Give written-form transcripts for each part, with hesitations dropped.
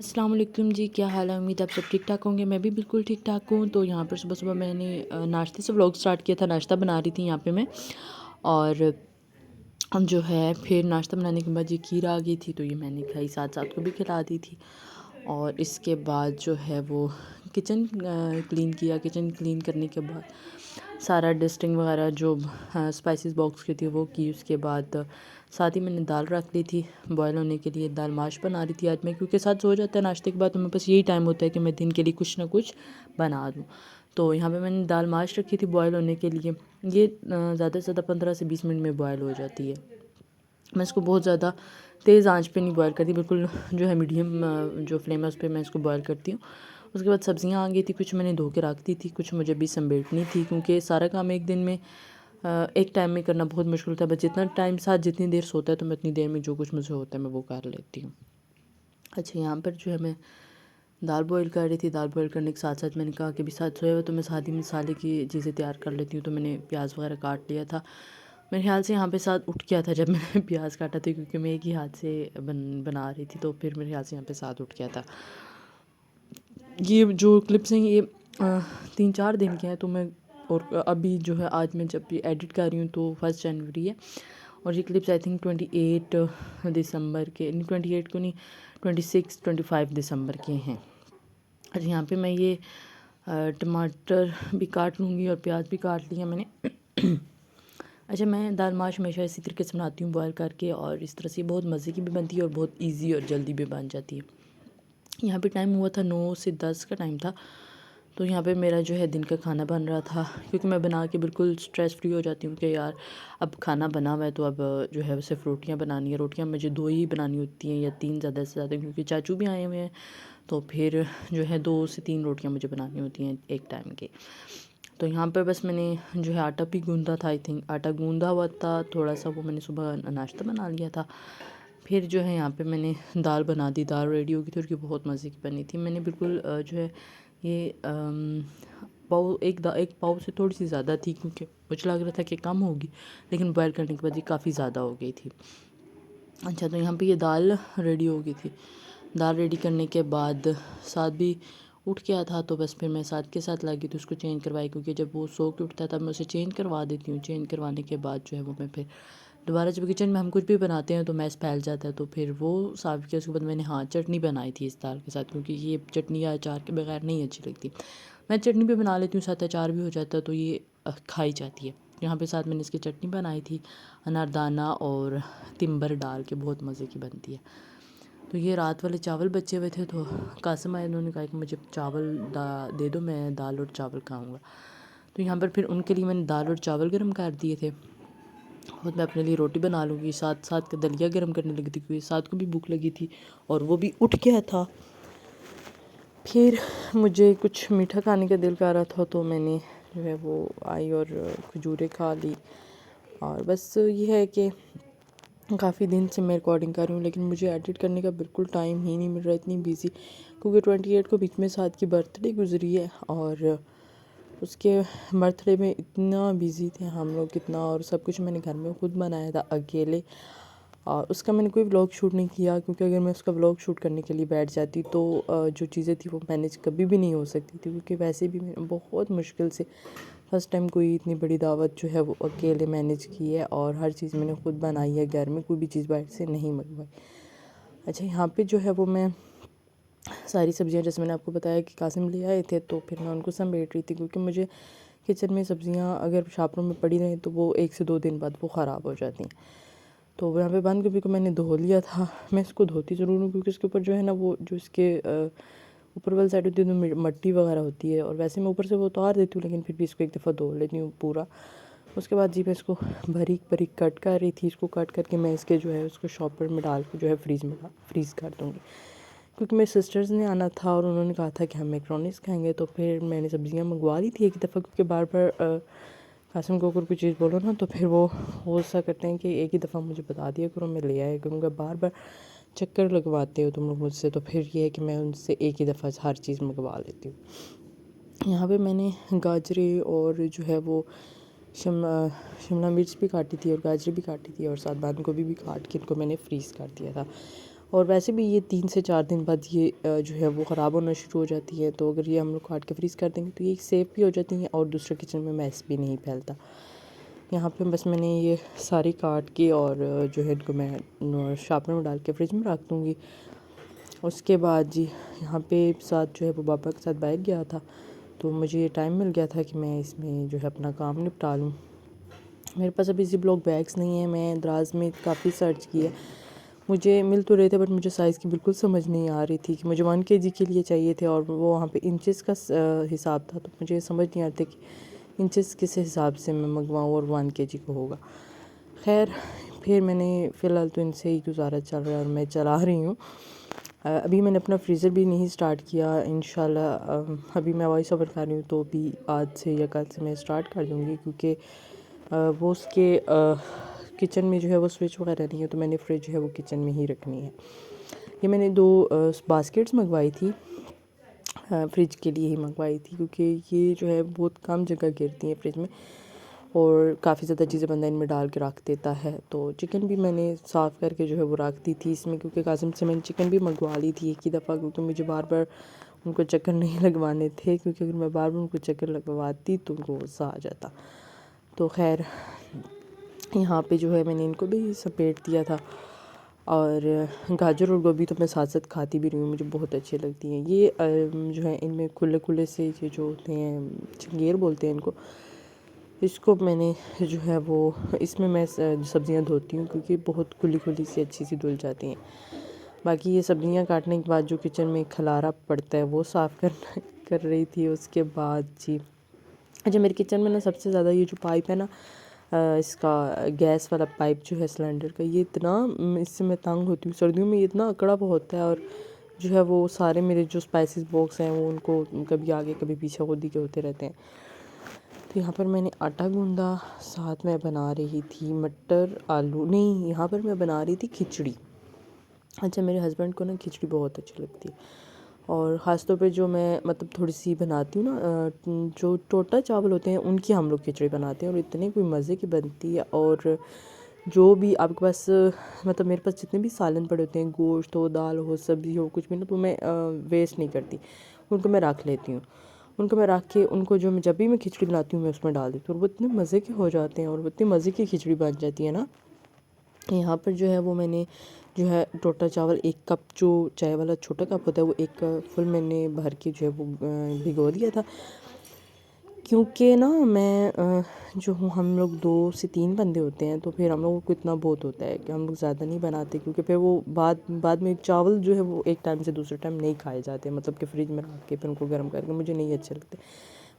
अस्सलाम वालेकुम जी, क्या हाल है? उम्मीद आप सब ठीक ठाक होंगे। मैं भी बिल्कुल ठीक ठाक हूँ। तो यहाँ पर सुबह-सुबह मैंने नाश्ते से व्लॉग स्टार्ट किया था। नाश्ता बना रही थी यहाँ पे मैं, और हम जो है फिर नाश्ता बनाने के बाद ये खीर आ गई थी, तो ये मैंने खाई, साथ-साथ को भी खिला दी थी। और इसके बाद जो है वो किचन क्लीन किया। किचन क्लीन करने के बाद सारा डस्टिंग वगैरह जो स्पाइसेस बॉक्स की थी वो की। उसके बाद साथ ही मैंने दाल रख ली थी बॉयल होने के लिए। दाल माश बना रही थी आज मैं, क्योंकि साथ सो जाता है नाश्ते के बाद, तो मेरे पास यही टाइम होता है कि मैं दिन के लिए कुछ ना कुछ बना दूँ। तो यहाँ पे मैंने दाल माश रखी थी बॉयल होने के लिए। ये ज़्यादा से ज़्यादा 15 से 20 मिनट में बॉयल हो जाती है। मैं इसको बहुत ज़्यादा तेज़ आंच पे नहीं बॉयल करती, बिल्कुल जो है मीडियम जो फ्लेम है उस पर मैं इसको बॉयल करती हूँ। उसके बाद सब्जियाँ आ गई थी, कुछ मैंने धो के रख दी थी, कुछ मुझे भी समेटनी थी, क्योंकि सारा काम एक दिन में एक टाइम में करना बहुत मुश्किल होता है। बस जितना टाइम साथ जितनी देर सोता है तो मैं उतनी देर में जो कुछ मुझे होता है मैं वो कर लेती हूँ। अच्छा, यहाँ पर जो है मैं दाल बॉईल कर रही थी। दाल बॉईल करने के साथ साथ मैंने कहा कि भी साथ सोया हुआ तो मैं साथ ही मसाले की चीज़ें तैयार कर लेती हूँ। तो मैंने प्याज वगैरह काट लिया था। मेरे ख्याल से यहाँ पे साथ उठ गया था जब मैंने प्याज काटा था, क्योंकि मैं एक ही हाथ से बना रही थी, तो फिर मेरे ख्याल से यहाँ पे साथ उठ गया था। ये जो क्लिप्स हैं ये 3-4 दिन के हैं, तो मैं और अभी जो है आज मैं जब ये एडिट कर रही हूँ तो 1 जनवरी है, और ये क्लिप्स आई थिंक 28 दिसंबर के नहीं, 28 को नहीं, 26-25 दिसंबर के हैं। अच्छा, यहाँ पे मैं ये टमाटर भी काट लूँगी और प्याज भी काट लिया मैंने। अच्छा, मैं दाल माश हमेशा इसी तरीके से बनाती हूँ बॉयल करके, और इस तरह से बहुत मज़े की भी बनती है और बहुत इजी और जल्दी भी बन जाती है। यहाँ पे टाइम हुआ था 9 से 10 का टाइम था। तो यहाँ पे मेरा जो है दिन का खाना बन रहा था, क्योंकि मैं बना के बिल्कुल स्ट्रेस फ्री हो जाती हूँ कि यार अब खाना बना हुआ है, तो अब जो है सिर्फ रोटियाँ बनानी है। रोटियाँ मुझे 2 ही बनानी होती हैं या 3 ज़्यादा से ज़्यादा, क्योंकि चाचू भी आए हुए हैं, तो फिर जो है 2 से 3 रोटियाँ मुझे बनानी होती हैं एक टाइम के। तो यहाँ पर बस मैंने जो है आटा भी गूँधा था, आई थिंक आटा गूँधा हुआ था थोड़ा सा, वो मैंने सुबह नाश्ता बना लिया था। फिर जो है यहाँ पे मैंने दाल बना दी। दाल रेडी हो गई थी और ये बहुत मज़े की बनी थी। मैंने बिल्कुल जो है ये पाव एक पाव से थोड़ी सी ज़्यादा थी, क्योंकि मुझे लग रहा था कि कम होगी, लेकिन बॉयल करने के बाद ये काफ़ी ज़्यादा हो गई थी। अच्छा, तो यहाँ पे ये दाल रेडी हो गई थी। दाल रेडी करने के बाद साथ भी उठ गया था, तो बस फिर मैं साथ के साथ लगी तो उसको चेंज करवाई, क्योंकि जब वो सो के उठता है तब मैं उसे चेंज करवा देती हूँ। चेंज करवाने के बाद जो है वो मैं फिर दोबारा, जब किचन में हम कुछ भी बनाते हैं तो मैस फैल जाता है, तो फिर वो साफ़ किया। उसके बाद मैंने चटनी बनाई थी इस दाल के साथ, क्योंकि ये चटनी या अचार के बगैर नहीं अच्छी लगती। मैं चटनी भी बना लेती हूँ, साथ अचार भी हो जाता है, तो ये खाई जाती है। यहाँ पे साथ मैंने इसकी चटनी बनाई थी अनारदाना और तिम्बर डाल के, बहुत मज़े की बनती है। तो ये रात वाले चावल बचे हुए थे, तो कासिम आए, उन्होंने कहा कि मुझे चावल दे दो, मैं दाल और चावल खाऊंगा। तो यहाँ पर फिर उनके लिए मैंने दाल और चावल गर्म कर दिए थे, और मैं अपने लिए रोटी बना लूँगी। साथ साथ का दलिया गर्म करने लगी थी, क्योंकि साथ को भी भूख लगी थी और वो भी उठ गया था। फिर मुझे कुछ मीठा खाने का दिल कर रहा था, तो मैंने जो है वो आई और खजूरें खा ली। और बस ये है कि काफ़ी दिन से मैं रिकॉर्डिंग कर रही हूँ, लेकिन मुझे एडिट करने का बिल्कुल टाइम ही नहीं मिल रहा, इतनी बिज़ी, क्योंकि 28 को बीच में साथ की बर्थडे गुजरी है, और उसके बर्थडे में इतना बिज़ी थे हम लोग कितना, और सब कुछ मैंने घर में खुद बनाया था अकेले, और उसका मैंने कोई व्लॉग शूट नहीं किया, क्योंकि अगर मैं उसका व्लॉग शूट करने के लिए बैठ जाती तो जो चीज़ें थी वो मैनेज कभी भी नहीं हो सकती थी, क्योंकि वैसे भी मैंने बहुत मुश्किल से फर्स्ट टाइम कोई इतनी बड़ी दावत जो है वो अकेले मैनेज की है, और हर चीज़ मैंने खुद बनाई है घर में, कोई भी चीज़ बाहर से नहीं मंगवाई। अच्छा, यहाँ पे जो है वो मैं सारी सब्ज़ियाँ, जैसे मैंने आपको बताया कि कासिम ले आए थे, तो फिर मैं उनको समेट रही थी, क्योंकि मुझे किचन में सब्ज़ियाँ अगर शापरों में पड़ी रहें तो वो 1 से 2 दिन बाद वो ख़राब हो जाती हैं। तो यहाँ पे बंद गोभी को मैंने धो लिया था। मैं इसको धोती ज़रूर हूँ, क्योंकि इसके ऊपर जो है ना वो जो इसके ऊपर वाली साइड होती है तो मट्टी वगैरह होती है, और वैसे मैं ऊपर से वो उतार देती हूँ, लेकिन फिर भी इसको एक दफ़ा धो लेती हूँ पूरा। उसके बाद जी मैं इसको बारीक बारीक कट कर रही थी। इसको कट करके मैं इसके जो है उसको शॉपर में डाल के जो है फ्रीज़ कर दूँगी, क्योंकि मेरे सिस्टर्स ने आना था और उन्होंने कहा था कि हम मैक्रोनीस खाएंगे। तो फिर मैंने सब्ज़ियाँ मंगवा ली थी एक दफ़ा, क्योंकि बार बार कासिम को अगर कोई चीज़ बोलो ना तो फिर वो ऐसा करते हैं कि एक ही दफ़ा मुझे बता दिया करो, मैं ले आया करूँगा, बार बार चक्कर लगवाते हो तुम लोग मुझसे। तो फिर ये है कि मैं उनसे एक ही दफ़ा हर चीज़ मंगवा लेती हूँ। यहाँ पे मैंने गाजरें और जो है वो शिमला मिर्च भी काटी थी और गाजरें भी काटी थी, और साथ बंद गोभी भी काट के इनको मैंने फ्रीज़ कर दिया था। और वैसे भी ये 3 से 4 दिन बाद ये जो है वो ख़राब होना शुरू हो जाती है। तो अगर ये हम लोग काट के फ्रीज़ कर देंगे तो ये सेफ़ भी हो जाती हैं और दूसरे किचन में मैस भी नहीं फैलता। यहाँ पे बस मैंने ये सारी काट के और जो है इनको मैं शार्पनर में डाल के फ्रिज में रख दूँगी। उसके बाद जी यहाँ पे साथ जो है वो पापा के साथ बाहर गया था, तो मुझे टाइम मिल गया था कि मैं इसमें जो है अपना काम निपटा लूँ। मेरे पास अभी ज़िप लॉक बैग्स नहीं है। मैं दराज में काफ़ी सर्च किया, मुझे मिल तो रहे थे बट मुझे साइज़ की बिल्कुल समझ नहीं आ रही थी कि मुझे 1 केजी के लिए चाहिए थे और वो वहाँ पे इंचेस का हिसाब था, तो मुझे समझ नहीं आता कि इंचेस किस हिसाब से मैं मंगवाऊँ और 1 केजी को होगा। खैर फिर मैंने फ़िलहाल तो इनसे ही गुजारा चल रहा है और मैं चला रही हूँ। अभी मैंने अपना फ्रीज़र भी नहीं स्टार्ट किया। इंशाल्लाह अभी मैं वॉइस ओवर कर रही हूँ तो भी आज से या कल से मैं स्टार्ट कर दूँगी, क्योंकि वो उसके किचन में जो है वो स्विच वगैरह नहीं है, तो मैंने फ्रिज जो है वो किचन में ही रखनी है। ये मैंने 2 बास्केट्स मंगवाई थी, फ्रिज के लिए ही मंगवाई थी, क्योंकि ये जो है बहुत कम जगह घेरती हैं फ्रिज में और काफ़ी ज़्यादा चीज़ें बंदा इनमें डाल के रख देता है। तो चिकन भी मैंने साफ़ करके जो है वो रख दी थी इसमें, क्योंकि कासिम से मैंने चिकन भी मंगवा ली थी एक ही दफ़ा, क्योंकि मुझे बार बार उनको चक्कर नहीं लगवाने थे, क्योंकि अगर मैं बार बार उनको चक्कर लगवाती तो उनको गुस्सा आ जाता। तो खैर यहाँ पे जो है मैंने इनको भी सपेट दिया था। और गाजर और गोभी तो मैं साथ साथ खाती भी रही हूँ, मुझे बहुत अच्छी लगती हैं। ये जो है इनमें खुले खुले से ये जो होते हैं चिंगेर बोलते हैं इनको, इसको मैंने जो है वो इसमें मैं सब्ज़ियाँ धोती हूँ, क्योंकि बहुत खुली खुली सी अच्छी सी धुल जाती हैं। बाकी ये सब्ज़ियाँ काटने के बाद जो किचन में खलारा पड़ता है वो साफ़ करना कर रही थी। उसके बाद जी अच्छा, मेरे किचन में ना सबसे ज़्यादा ये जो पाइप है ना, इसका गैस वाला पाइप जो है सिलेंडर का, ये इतना इससे मैं तंग होती हूँ। सर्दियों में ये इतना अकड़ा हुआ होता है और जो है वो सारे मेरे जो स्पाइसेस बॉक्स हैं वो उनको कभी आगे कभी पीछे खुदी के होते रहते हैं। तो यहाँ पर मैंने आटा गूंदा, साथ में बना रही थी मटर आलू, नहीं यहाँ पर मैं बना रही थी खिचड़ी। अच्छा, मेरे हस्बैंड को ना खिचड़ी बहुत अच्छी लगती है और ख़ास तौर पे जो मैं मतलब थोड़ी सी बनाती हूँ ना, जो टोटा चावल होते हैं उनकी हम लोग खिचड़ी बनाते हैं और इतने कोई मज़े की बनती है। और जो भी आपके पास मतलब मेरे पास जितने भी सालन पड़े होते हैं, गोश्त हो, दाल हो, सब्ज़ी हो, कुछ भी ना, तो मैं वेस्ट नहीं करती, उनको मैं रख लेती हूँ। उनको मैं रख के उनको जो मैं जब भी मैं खिचड़ी बनाती हूँ मैं उसमें डाल देती हूँ और वो इतने मज़े के हो जाते हैं और वो इतनी मज़े की खिचड़ी बन जाती है ना। यहाँ पर जो है वो मैंने जो है टोटा चावल 1 कप, जो चाय वाला छोटा कप होता है वो 1 फुल मैंने भर के जो है वो भिगो दिया था, क्योंकि ना मैं जो हूँ, हम लोग 2 से 3 बंदे होते हैं, तो फिर हम लोगों को इतना बहुत होता है कि हम लोग ज़्यादा नहीं बनाते, क्योंकि फिर वो बाद में चावल जो है वो एक टाइम से दूसरे टाइम नहीं खाए जाते, मतलब कि फ्रिज में रख के फिर उनको गर्म करके मुझे नहीं अच्छे लगते।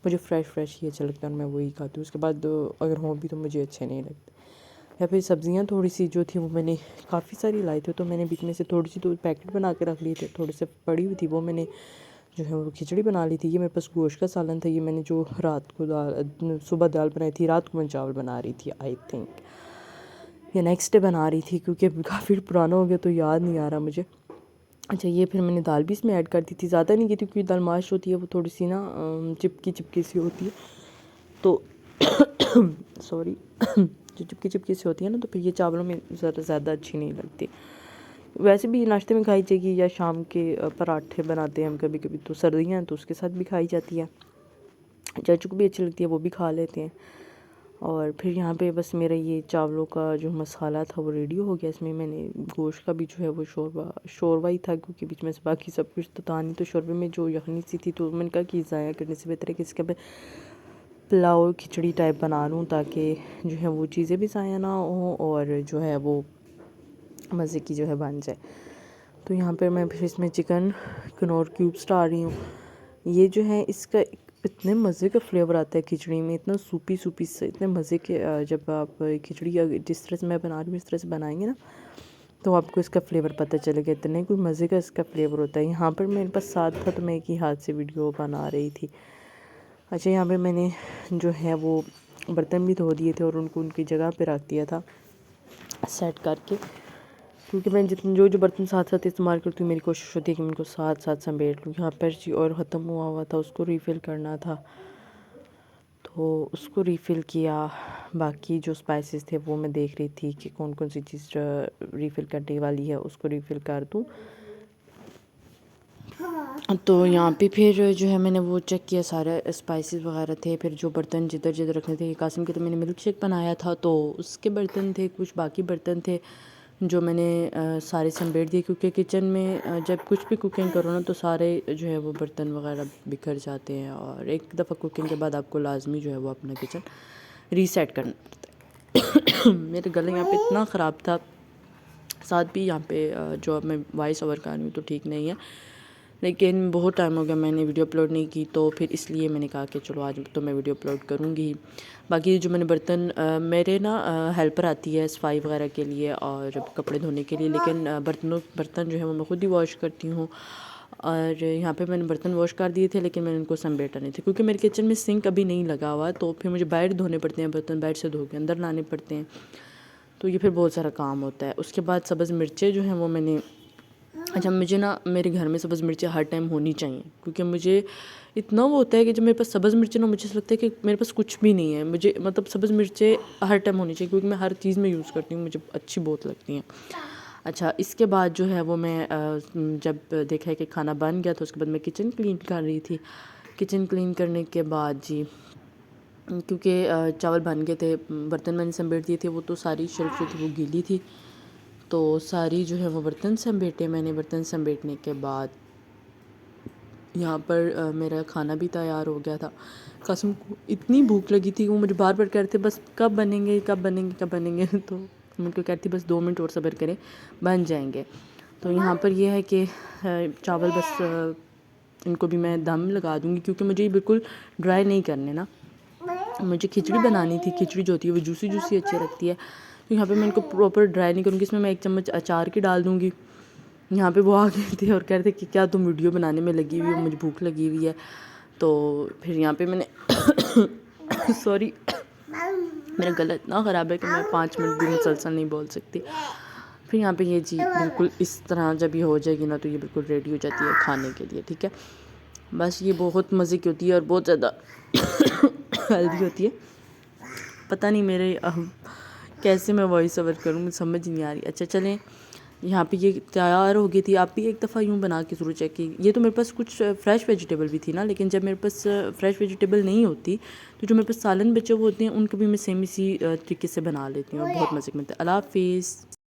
मुझे फ्रेश ही अच्छे लगते हैं और मैं वही खाती हूँ। उसके बाद अगर हो भी तो मुझे अच्छे नहीं लगते। या फिर सब्ज़ियाँ थोड़ी सी जो थी वो मैंने काफ़ी सारी लाई थी, तो मैंने बीच में से थोड़ी सी तो पैकेट बना के रख लिए थे, थोड़े से पड़ी हुई थी वो मैंने जो है वो खिचड़ी बना ली थी। ये मेरे पास गोश्त का सालन था, ये मैंने जो रात को सुबह दाल बनाई थी, रात को मैं चावल बना रही थी आई थिंक, या नेक्स्ट डे बना रही थी, क्योंकि काफ़ी पुराना हो गया तो याद नहीं आ रहा मुझे। अच्छा, ये फिर मैंने दाल भी इसमें ऐड कर दी थी, ज़्यादा नहीं की थी, क्योंकि दाल माश होती है वो थोड़ी सी ना चिपकी सी होती है, तो सॉरी जो चिपकी सी होती है ना, तो फिर ये चावलों में ज़्यादा अच्छी नहीं लगती। वैसे भी नाश्ते में खाई जाएगी या शाम के पराठे बनाते हैं हम कभी कभी, तो सर्दियाँ हैं तो उसके साथ भी खाई जाती है। चाचू को भी अच्छी लगती है, वो भी खा लेते हैं। और फिर यहाँ पे बस मेरा ये चावलों का जो मसाला था वो रेडी हो गया। इसमें मैंने गोश्त का भी जो है वो शोरवा ही था, क्योंकि बीच में से बाकी सब कुछ तो था नहीं, तो शोरवे में जो यखनी सी थी, तो मैंने कहा कि ज़ाया करने से बेहतर है कि इसके पुलाव खिचड़ी टाइप बना लूँ, ताकि जो है वो चीज़ें भी ज़ाया ना हो और जो है वो मज़े की जो है बन जाए। तो यहाँ पर मैं फिर इसमें चिकन कनौर क्यूब्स डाल रही हूँ। ये जो है इसका इतने मज़े का फ्लेवर आता है खिचड़ी में, इतना सूपी से, इतने मज़े के। जब आप खिचड़ी जिस तरह से मैं बना रही हूँ इस तरह से बनाएंगे ना, तो आपको इसका फ्लेवर पता चलेगा, इतने कोई मज़े का इसका फ्लेवर होता है। यहाँ पर मेरे पास साथ था तो मैं एक ही हाथ से वीडियो बना रही थी। अच्छा, यहाँ पर मैंने जो है वो बर्तन भी धो दिए थे और उनको उनकी जगह पे रख दिया था सेट करके, क्योंकि मैं जितने जो बर्तन साथ साथ इस्तेमाल करती हूँ मेरी कोशिश होती है कि मैं उनको साथ साथ समेट लूँ। यहाँ पर जी और ख़त्म हुआ था, उसको रीफ़िल करना था। तो उसको रीफ़िल किया। बाकी जो स्पाइसेस थे वो मैं देख रही थी कि कौन कौन सी चीज़ रीफ़िल करने वाली है, उसको रीफ़िल कर दूँ। तो यहाँ पे फिर जो है मैंने वो चेक किया, सारे स्पाइसेस वगैरह थे। फिर जो बर्तन जिधर जिधर रखने थे, कासिम के तो मैंने मिल्क शेक बनाया था तो उसके बर्तन थे, कुछ बाकी बर्तन थे जो मैंने सारे समेट दिए, क्योंकि किचन में जब कुछ भी कुकिंग करो ना तो सारे जो है वो बर्तन वगैरह बिखर जाते हैं, और एक दफ़ा कुकिंग के बाद आपको लाजमी जो है वो अपना किचन रीसेट करना पड़ता है। मेरे गले यहाँ पे इतना ख़राब था, साथ भी यहाँ पे जो अब मैं वॉइस ओवर कर रही हूँ तो ठीक नहीं है, लेकिन बहुत टाइम हो गया मैंने वीडियो अपलोड नहीं की, तो फिर इसलिए मैंने कहा कि चलो आज तो मैं वीडियो अपलोड करूँगी ही। बाकी जो मैंने बर्तन मेरे ना हेल्पर आती है सफाई वगैरह के लिए और कपड़े धोने के लिए, लेकिन बर्तन जो है वो मैं खुद ही वॉश करती हूँ। और यहाँ पे मैंने बर्तन वॉश कर दिए थे, लेकिन मैंने उनको समेटा नहीं था क्योंकि मेरे किचन में सिंक अभी नहीं लगा हुआ, तो फिर मुझे बाहर धोने पड़ते हैं बर्तन, बाहर से धो के अंदर लाने पड़ते हैं, तो ये फिर बहुत सारा काम होता है। उसके बाद सब्ज़ मिर्चें जो हैं वो मैंने, अच्छा मुझे ना मेरे घर में सब्ज़ मिर्चें हर टाइम होनी चाहिए, क्योंकि मुझे इतना वो होता है कि जब मेरे पास सब्ज़ मिर्चें ना, मुझे ऐसा लगता है कि मेरे पास कुछ भी नहीं है, मुझे मतलब सब्ज़ मिर्चें हर टाइम होनी चाहिए, क्योंकि मैं हर चीज़ में यूज़ करती हूँ, मुझे अच्छी बहुत लगती हैं। अच्छा, इसके बाद जो है वो मैं जब देखा है कि खाना बन गया तो उसके बाद मैं किचन क्लीन कर रही थी। किचन क्लीन करने के बाद जी, क्योंकि चावल बन गए थे, बर्तन मैंने समेट दिए थे, वो तो सारी शेल्फ जो थी वो गीली थी, तो सारी जो है वो बर्तन समेटे मैंने। बर्तन समेटने के बाद यहाँ पर मेरा खाना भी तैयार हो गया था। कासिम को इतनी भूख लगी थी, वो मुझे बार बार कह रहे थे बस कब बनेंगे कब बनेंगे कब बनेंगे तो मैं उनको कहती बस 2 मिनट और सब्र करें, बन जाएंगे। तो यहाँ पर यह है कि चावल बस इनको भी मैं दम लगा दूँगी, क्योंकि मुझे ये बिल्कुल ड्राई नहीं करने ना, मुझे खिचड़ी बनानी थी। खिचड़ी जो होती है वो जूसी जूसी अच्छी लगती है, तो यहाँ पे मैं इनको प्रॉपर ड्राई नहीं करूँगी। इसमें मैं 1 चम्मच अचार की डाल दूँगी। यहाँ पे वो आ गए थे और कह रहे थे कि क्या तुम वीडियो बनाने में लगी हुई हो, मुझे भूख लगी हुई है। तो फिर यहाँ पे मैंने सॉरी, मेरा गला इतना ख़राब है कि मैं 5 मिनट भी मुसलसल नहीं बोल सकती। फिर यहाँ पे ये जी बिल्कुल इस तरह जब ये हो जाएगी ना, तो ये बिल्कुल रेडी हो जाती है खाने के लिए, ठीक है। बस ये बहुत मज़े की होती है और बहुत ज़्यादा हेल्दी होती है। पता नहीं मेरे कैसे मैं वॉइस ओवर करूँ, मुझे समझ नहीं आ रही। अच्छा चलें, यहाँ पे ये तैयार हो गई थी। आप भी एक दफ़ा यूँ बना के ज़रूर चेक की। ये तो मेरे पास कुछ फ्रेश वेजिटेबल भी थी ना, लेकिन जब मेरे पास फ्रेश वेजिटेबल नहीं होती तो जो मेरे पास सालन बचे हुए होते हैं उनको भी मैं सेम इसी तरीके से बना लेती हूँ और बहुत मज़े के बनते हैं। अल्लाह हाफ़िज़।